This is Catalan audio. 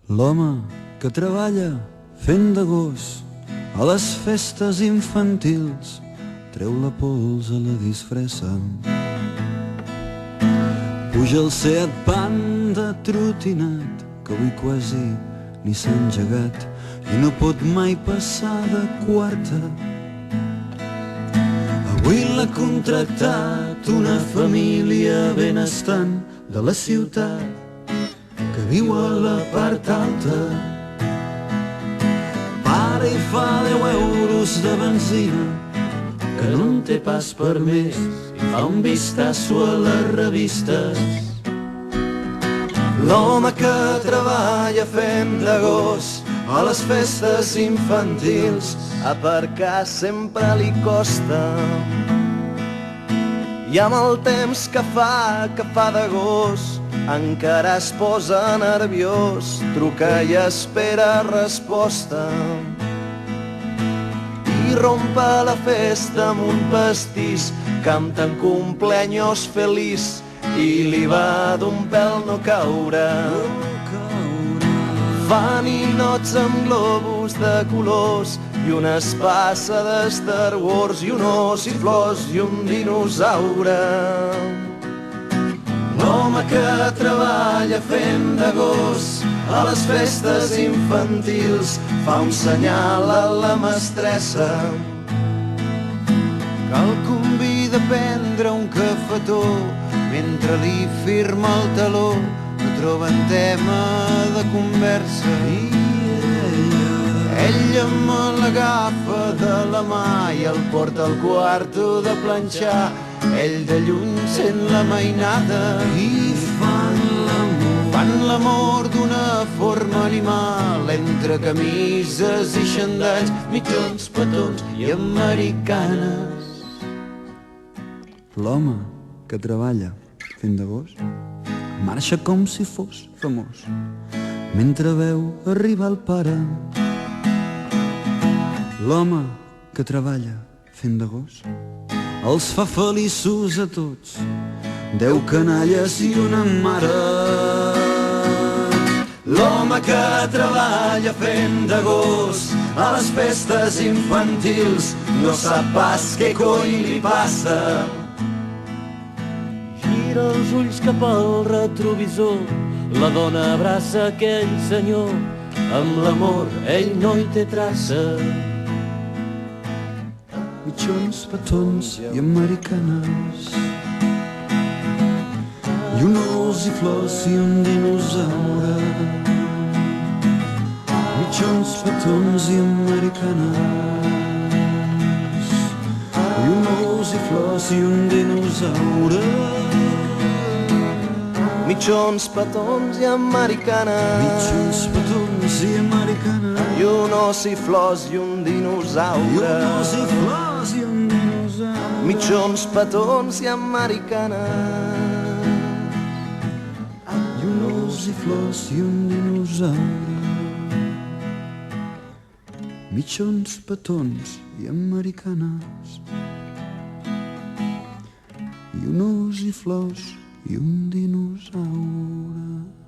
L'home que treballa fent de gos a les festes infantils treu la pols a la disfressa. Puja el Seat Panda trotinat que avui quasi ni s'ha engegat i no pot mai passar de quarta. Avui l'ha contractat una família benestant de la ciutat que viu a la part alta. Para i fa 10 euros de benzina que no en té pas per més i fa un vistazo a les revistes. L'home que treballa fent de gos a les festes infantils aparcar sempre li costa. I amb el temps que fa de gos encara es posa nerviós, truca i espera resposta. I rompe la festa amb un pastís, canten cumpleaños feliç i li va d'un pèl no caure. Fa ninots amb globus de colors i una espasa de Star Wars i un os i flors i un dinosaure. L'home que treballa fent de gos a les festes infantils fa un senyal a la mestressa que el convida a prendre un cafetó mentre li firma el taló. No troben tema de conversa i ella me l'agafa de la mà i el porta al quarto de planxar. Ell de lluny sent la mainada i fan l'amor d'una forma animal entre camises i xandalls, mitjons, petons i americanes. L'home que treballa fent de gos marxa com si fos famós mentre veu arribar el pare. L'home que treballa fent de gos els fa feliços a tots, 10 canalles i una mare. L'home que treballa fent de gos a les festes infantils no sap pas què coi li passa. Gira els ulls cap al retrovisor, la dona abraça aquell senyor, amb l'amor ell no hi té traça. Mitjons, petons i americanes i un os i flors i un dinosaure. Mitjons, petons i americanes i un os i flors i un dinosaure. Mitjons, petons i americanes, mitjons, petons i americanes i un os i flors i un dinosaure. I un os i flors i un dinosaure. Mitjons, petons i americanes i un os i flors i un dinosaure. Mitjons, petons i americanes i un os i flors i un dinosaure.